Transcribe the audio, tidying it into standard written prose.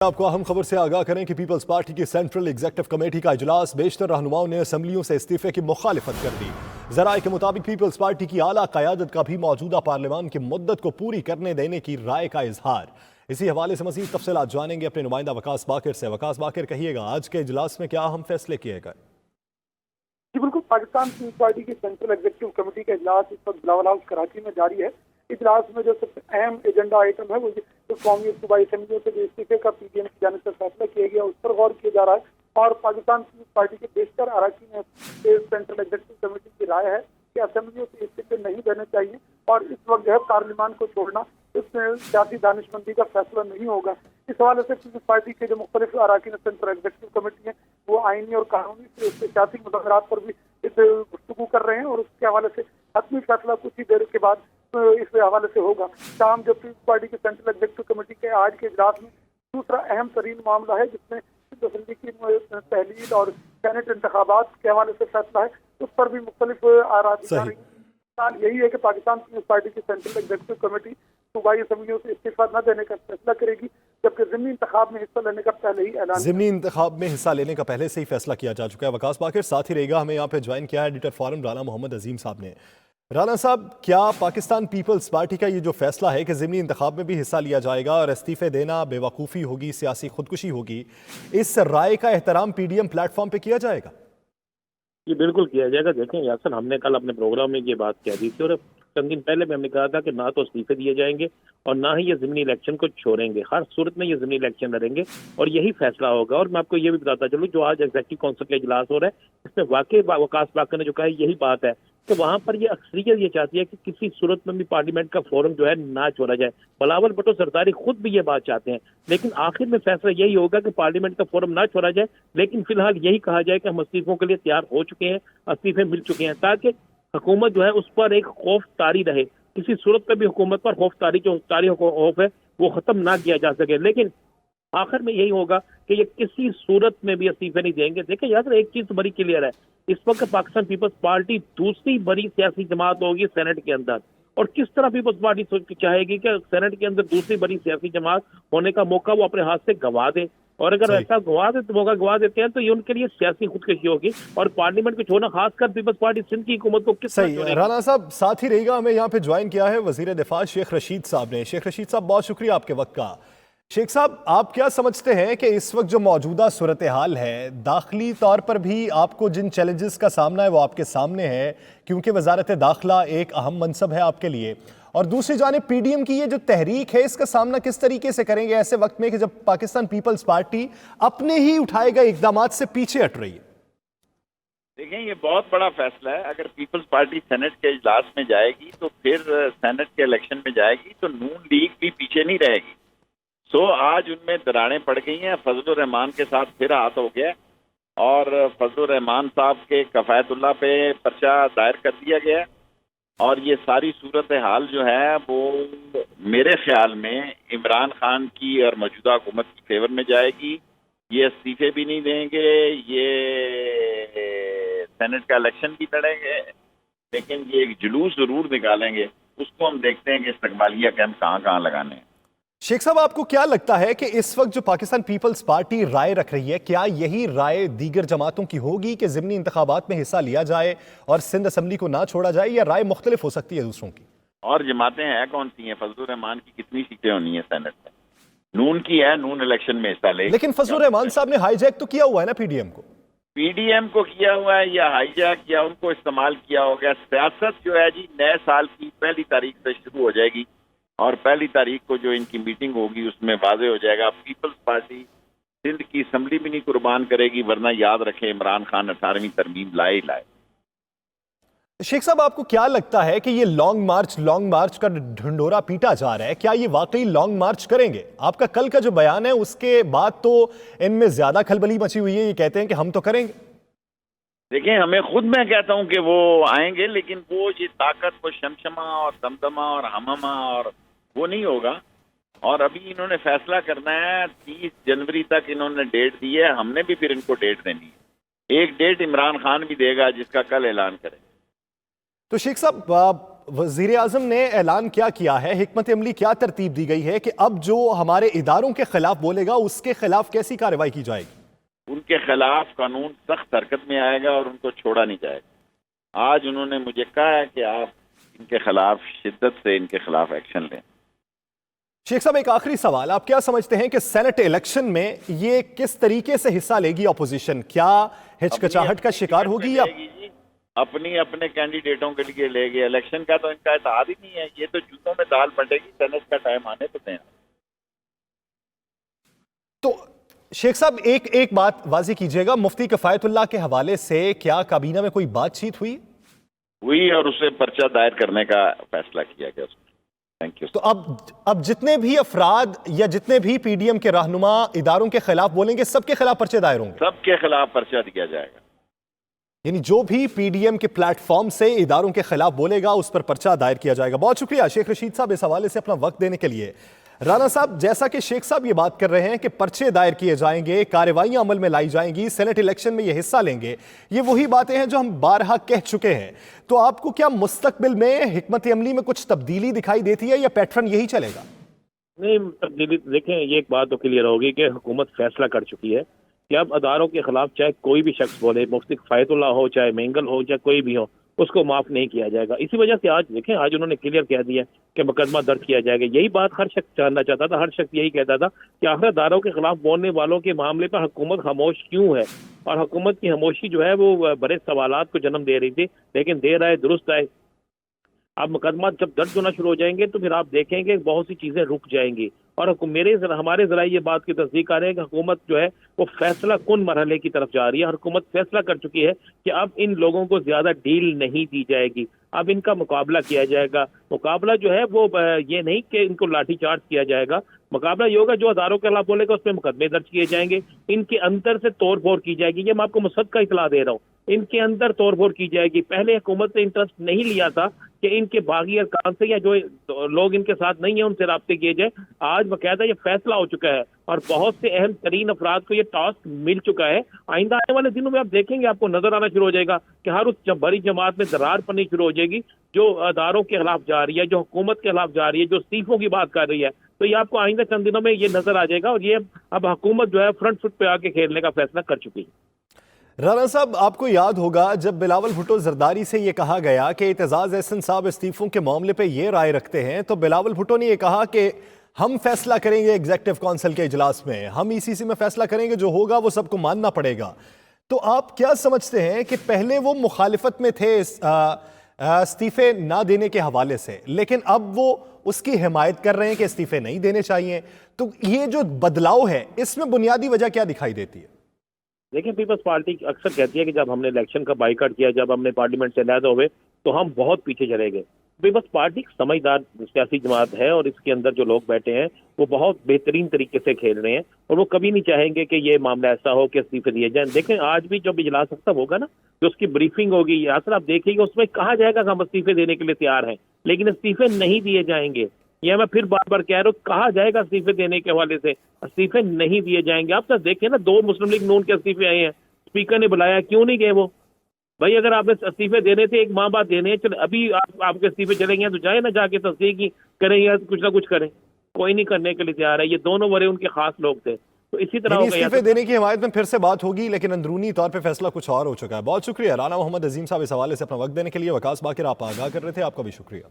आपको अहम खबर से आगाह करें कि पीपल्स पार्टी की सेंट्रल एग्जीक्यूटिव कमेटी का इजलास बेशतर रहनुमाओं ने असम्बलियों से इस्तीफे की मुखालिफत कर दी। जराये के मुताबिक पीपल्स पार्टी की आला क़यादत का भी मौजूदा पार्लियामान की मुद्दत को पूरी करने देने की राय का इजहार। इसी हवाले से मजीद तफसीलात जानेंगे अपने नुमाइंदा वकास बाकिर से। वकास बाकिर, कहिएगा आज के इजलास में क्या अहम फैसले किए गए? जी बिल्कुल, पाकिस्तान पीपल्स पार्टी की सेंट्रल एग्जीक्यूटिव कमेटी का इजलास इस वक्त बिलावल हाउस कराची में जारी है। इजलास में जो सबसे अहम एजेंडा आइटम है वो तो कौमी सूबाई असम्बलियों से जो इस्तीफे का पीडीएम की जानिब से फैसला किया गया उस पर गौर किया जा रहा है और पाकिस्तान पीपल्स पार्टी के बेशतर अरकान सेंट्रल एग्जीक्यूटिव कमेटी की राय है कि असम्बलियों से इस्तीफे नहीं देने चाहिए और इस वक्त जो है पार्लियामान को छोड़ना इसमें सियासी दानिशमंदी का फैसला नहीं होगा। इस हवाले से पीपल्स पार्टी के जो मुख्तलिफ अरकान सेंट्रल एग्जीक्यूटिव कमेटी है वो आईनी और कानूनी सियासी मुज़ाकरात पर भी गुफ्तगू कर रहे हैं और उसके हवाले से हतमी फैसला कुछ ही देर के बाद इस हवाले से होगा। शाम जो पीपल्स पार्टी की सेंट्रल एग्जीक्यूटिव कमेटी के आज के इजलास में दूसरा अहम तरीन मामला है जिसमें असम्बली की तहलील और सेनेट इंतखाबात के हवाले से फैसला है, उस पर भी मुख्तलिफ आरा दी जा रही है। यही है कि पाकिस्तान पीपल्स पार्टी की सेंट्रल एग्जीक्यूटिव कमेटी सूबाई असम्बलियों से इस्तीफा न देने का फैसला करेगी, जबकि ज़िमनी इंतखाब में हिस्सा लेने का पहले ही ऐलान ज़िमनी इंतखाब में हिस्सा लेने का पहले से ही फैसला किया जा चुका है। वकास बाकिर साथ ही रहेगा, हमें यहाँ पे ज्वाइन किया है एडिटर फॉरम राना मोहम्मद अजीम साहब ने। राना साहब, क्या पाकिस्तान पीपल्स पार्टी का ये जो फैसला है कि ज़िमनी इंतखाब में भी हिस्सा लिया जाएगा और इस्तीफे देना बेवकूफ़ी होगी, सियासी खुदकुशी होगी, इस राय का एहतराम पीडीएम प्लेटफॉर्म पे किया जाएगा? ये बिल्कुल किया जाएगा। देखें यासर, हमने कल अपने प्रोग्राम में ये बात कह दी थी और चंद दिन पहले भी हमने कहा था कि ना तो इस्तीफे दिए जाएंगे और ना ही ये ज़िमनी इलेक्शन को छोड़ेंगे। हर सूरत में ये ज़िमनी इलेक्शन लड़ेंगे और यही फैसला होगा। और मैं आपको ये भी बताता चलूँ, जो आज एग्जीक्यूटिव काउंसिल का इजलास हो रहा है इसमें वाकई वकास बाकर ने जो कहा है यही बात है कि वहां पर ये अक्सरियत ये चाहती है कि किसी सूरत में भी पार्लियामेंट का फोरम जो है ना छोड़ा जाए। बिलावल भुट्टो सरदारी खुद भी ये बात चाहते हैं, लेकिन आखिर में फैसला यही होगा कि पार्लियामेंट का फोरम ना छोड़ा जाए, लेकिन फिलहाल यही कहा जाए कि हम इस्तीफों के लिए तैयार हो चुके हैं, इस्तीफे मिल चुके हैं, ताकि हुकूमत जो है उस पर एक खौफ तारी रहे। किसी सूरत पर भी हुकूमत पर खौफ तारी खौफ है वो खत्म ना किया जा सके। लेकिन आखिर में यही होगा कि ये किसी सूरत में भी इस्तीफे नहीं देंगे। देखिए यार, एक चीज बड़ी क्लियर है, इस वक्त पाकिस्तान पीपल्स पार्टी दूसरी बड़ी सियासी जमात होगी सेनेट के अंदर, और किस तरह पीपल्स पार्टी चाहेगी कि सेनेट के अंदर दूसरी बड़ी सियासी जमात होने का मौका वो अपने हाथ से गंवा दे, और अगर ऐसा मौका गंवा देते हैं तो ये उनके लिए सियासी खुदकशी होगी और पार्लियामेंट को छोड़ना, खासकर पीपल्स पार्टी सिंध की हुकूमत को किस तरह। राना साहब साथ ही रहेगा, हमें यहाँ पे ज्वाइन किया है वजीर दिफा शेख रशीद साहब ने। शेख रशीद साहब, बहुत शुक्रिया आपके वक्त का। शेख साहब, आप क्या समझते हैं कि इस वक्त जो मौजूदा सूरत हाल है, दाखिली तौर पर भी आपको जिन चैलेंजेस का सामना है वो आपके सामने है, क्योंकि वजारत दाखिला एक अहम मनसब है आपके लिए, और दूसरी जानिब पीडीएम की ये जो तहरीक है इसका सामना किस तरीके से करेंगे ऐसे वक्त में कि जब पाकिस्तान पीपल्स पार्टी अपने ही उठाए गए इकदामात से पीछे हट रही है? देखें, ये बहुत बड़ा फैसला है। अगर पीपल्स पार्टी सेनेट के इजलास में जाएगी तो फिर सेनेट के इलेक्शन में जाएगी तो नून लीग भी पीछे नहीं रहेगी। आज उनमें दरारें पड़ गई हैं। फजलुर रहमान के साथ फिर हाथ हो गया और फजलुर रहमान साहब के कफायतुल्लाह पे पर्चा दायर कर दिया गया और ये सारी सूरत हाल जो है वो मेरे ख्याल में इमरान खान की और मौजूदा हुकूमत की फेवर में जाएगी। ये इस्तीफे भी नहीं देंगे, ये सेनेट का इलेक्शन भी लड़ेंगे, लेकिन ये एक जुलूस जरूर निकालेंगे। उसको हम देखते हैं कि इस्तकबालिया कैंप कहाँ कहाँ लगाने हैं। शेख साहब, आपको क्या लगता है कि इस वक्त जो पाकिस्तान पीपल्स पार्टी राय रख रही है, क्या यही राय दीगर जमातों की होगी कि ज़िमनी इंतखाबात में हिस्सा लिया जाए और सिंध असम्बली को ना छोड़ा जाए, या राय मुख्तलिफ हो सकती है दूसरों की? और जमातें हैं कौन सी हैं? फजलुर रहमान की कितनी सीटें होनी है सेनेट में? नून की है, नून इलेक्शन में हिस्सा ले। लेकिन फजलुर रहमान साहब ने हाईजैक तो किया हुआ है ना पीडीएम को। पीडीएम को किया हुआ है या हाईजैक किया, उनको इस्तेमाल किया हो गया। सियासत जो है जी नए साल की पहली तारीख से शुरू हो जाएगी और पहली तारीख को जो इनकी मीटिंग होगी उसमें वाजे हो जाएगा। पीपल्स पार्टी सिंध की असम्बली भी नहीं कुर्बान करेगी, वरना याद रखें इमरान खान 18वीं तरमीम लाए ही लाए। शेख साहब, आपको क्या लगता है कि ये लॉन्ग मार्च का ढिंढोरा पीटा जा रहा है, क्या ये वाकई लॉन्ग मार्च करेंगे? आपका कल का जो बयान है उसके बाद तो इनमें ज्यादा खलबली मची हुई है, ये कहते हैं कि हम तो करेंगे। देखिए, हमें खुद मैं कहता हूं कि वो आएंगे, लेकिन वो ये ताकत, वो शमशमा और दमदमा और हममा और वो नहीं होगा। और अभी इन्होंने फैसला करना है, 30 जनवरी तक इन्होंने डेट दी है, हमने भी फिर इनको डेट देनी है। एक डेट इमरान खान भी देगा जिसका कल ऐलान करें। तो शेख साहब, वजीर आजम ने ऐलान क्या किया है, हिकमत अमली क्या तरतीब दी गई है कि अब जो हमारे इदारों के खिलाफ बोलेगा उसके खिलाफ कैसी कार्रवाई की जाएगी? उनके खिलाफ कानून सख्त हरकत में आएगा और उनको छोड़ा नहीं जाएगा। आज उन्होंने मुझे कहा है कि आप इनके खिलाफ शिद्दत से इनके खिलाफ एक्शन लें। शेख साहब, एक आखिरी सवाल, आप क्या समझते हैं कि सेनेट इलेक्शन में ये किस तरीके से हिस्सा लेगी ऑपोजिशन? क्या हिचकिचाहट का शिकार होगी या अपनी अपने कैंडिडेटों के लिए लेगी? इलेक्शन का तो इनका इत्तेहाद ही नहीं है, ये तो जूतों में दाल बटेगी। सेनेट का टाइम आने तो दें। तो शेख साहब, एक बात वाज़ेह कीजिएगा, मुफ्ती किफायतुल्लाह के हवाले से क्या काबीना में कोई बातचीत हुई और उसे पर्चा दायर करने का फैसला किया गया उसमें। Thank you. तो अब जितने भी अफराद या जितने भी पीडीएम के रहनुमा इदारों के खिलाफ बोलेंगे, सबके खिलाफ पर्चे दायर होंगे? सबके खिलाफ पर्चा दिया जाएगा। यानी जो भी पीडीएम के प्लेटफॉर्म से इदारों के खिलाफ बोलेगा उस पर पर्चा दायर किया जाएगा। बहुत शुक्रिया शेख रशीद साहब इस हवाले से अपना वक्त देने के लिए। राना साहब, जैसा कि शेख साहब ये बात कर रहे हैं कि पर्चे दायर किए जाएंगे, कार्रवाइयां अमल में लाई जाएंगी, सेनेट इलेक्शन में ये हिस्सा लेंगे, ये वही बातें हैं जो हम बारहा कह चुके हैं। तो आपको क्या मुस्तकबिल में हिकमत अमली में कुछ तब्दीली दिखाई देती है या पैटर्न यही चलेगा? नहीं, तब्दीली देखें, ये एक बात तो क्लियर होगी कि हुकूमत फैसला कर चुकी है कि अब अदारों के खिलाफ चाहे कोई भी शख्स बोले, मुफ्ती किफायतुल्लाह हो, चाहे मेंगल हो, चाहे कोई भी हो, उसको माफ नहीं किया जाएगा। इसी वजह से आज देखें, आज उन्होंने क्लियर कह दिया कि मुकदमा दर्ज किया जाएगा। यही बात हर शख्स जानना चाहता था, हर शख्स यही कहता था कि आखिर अदारों के खिलाफ बोलने वालों के मामले पर हुकूमत खामोश क्यों है, और हुकूमत की खामोशी जो है वो बड़े सवालात को जन्म दे रही थी। लेकिन देर आए दुरुस्त आए। अब मुकदमा जब दर्ज होना शुरू हो जाएंगे तो फिर आप देखेंगे बहुत सी चीजें रुक जाएंगी। और हमारे जराए ये बात की तस्दीक आ रही है कि हुकूमत जो है वो फैसला कुन मरहले की तरफ जा रही है। हुकूमत फैसला कर चुकी है कि अब इन लोगों को ज्यादा डील नहीं दी जाएगी, अब इनका मुकाबला किया जाएगा। मुकाबला जो है वो ये नहीं कि इनको लाठीचार्ज किया जाएगा, मुकाबला ये होगा जो अदारों के खिलाफ बोलेगा उस पर मुकदमे दर्ज किए जाएंगे, इनके अंदर से तोड़ फोड़ की जाएगी। ये मैं आपको मुसद्दका इतला दे रहा हूँ, इनके अंदर तोड़ फोड़ की जाएगी। पहले हुकूमत ने इंटरेस्ट नहीं लिया था कि इनके बागी अरकान से या जो लोग इनके साथ नहीं है उनसे राब्ते किए जाए। आज बाकायदा ये फैसला हो चुका है और बहुत से अहम तरीन अफराद को ये टास्क मिल चुका है। आइंदा आने वाले दिनों में आप देखेंगे, आपको नजर आना शुरू हो जाएगा कि हर उस बड़ी जमात में दरार पड़नी शुरू हो जाएगी जो अदारों के खिलाफ जा रही है, जो हुकूमत के खिलाफ जा रही है, जो इस्तीफों की बात कर रही है। तो ये आपको आइंदा चंद दिनों में ये नजर आ जाएगा और ये अब हुकूमत जो है फ्रंट फुट पे आके खेलने का फैसला कर चुकी है। राना साहब, आपको याद होगा जब बिलावल भुट्टो जरदारी से ये कहा गया कि एतजाज एहसन साहब इस्तीफों के मामले पे ये राय रखते हैं, तो बिलावल भुट्टो ने ये कहा कि हम फैसला करेंगे एग्जीक्यूटिव काउंसिल के इजलास में, हम ईसीसी में फैसला करेंगे, जो होगा वो सबको मानना पड़ेगा। तो आप क्या समझते हैं कि पहले वो मुखालिफत में थे इस्तीफे ना देने के हवाले से, लेकिन अब वो उसकी हिमायत कर रहे हैं कि इस्तीफे नहीं देने चाहिए, तो ये जो बदलाव है इसमें बुनियादी वजह क्या दिखाई देती है? देखिए, पीपल्स पार्टी अक्सर कहती है कि जब हमने इलेक्शन का बाइकआउट किया, जब हमने पार्लियामेंट से अलहदा हुए तो हम बहुत पीछे चले गए। पीपल्स पार्टी समझदार सियासी जमात है और इसके अंदर जो लोग बैठे हैं वो बहुत बेहतरीन तरीके से खेल रहे हैं और वो कभी नहीं चाहेंगे कि ये मामला ऐसा हो कि इस्तीफे दिए जाएं। देखें, आज भी जब इजलास खत्म होगा ना, जो उसकी ब्रीफिंग होगी, यासर आप देखिएगा, उसमें कहा जाएगा कि हम इस्तीफे देने के लिए तैयार हैं, लेकिन इस्तीफे नहीं दिए जाएंगे। यह मैं फिर बार बार कह रहा हूँ, कहा जाएगा इस्तीफे देने के हवाले से, इस्तीफे नहीं दिए जाएंगे। आप सब देखिए ना, 2 मुस्लिम लीग नून के इस्तीफे आए हैं, स्पीकर ने बुलाया, क्यों नहीं गए वो? भाई अगर आपने इस्तीफे देने थे, एक माह बाद देने हैं, चलो अभी आपके इस्तीफे चलेंगे तो जाए ना, जाके तस्दीक ही करें या कुछ ना कुछ करें। कोई नहीं करने के लिए तैयार है। ये दोनों बड़े उनके खास लोग थे, तो इसी तरह इस्तीफे देने की हिमायत में फिर से बात होगी, लेकिन अंदरूनी तौर पे फैसला कुछ और हो चुका है। बहुत शुक्रिया राना मोहम्मद अजीम साहब इस हवाले से अपना वक्त देने के लिए। वकास बाकिर आप आगाह कर रहे थे, आपका भी शुक्रिया।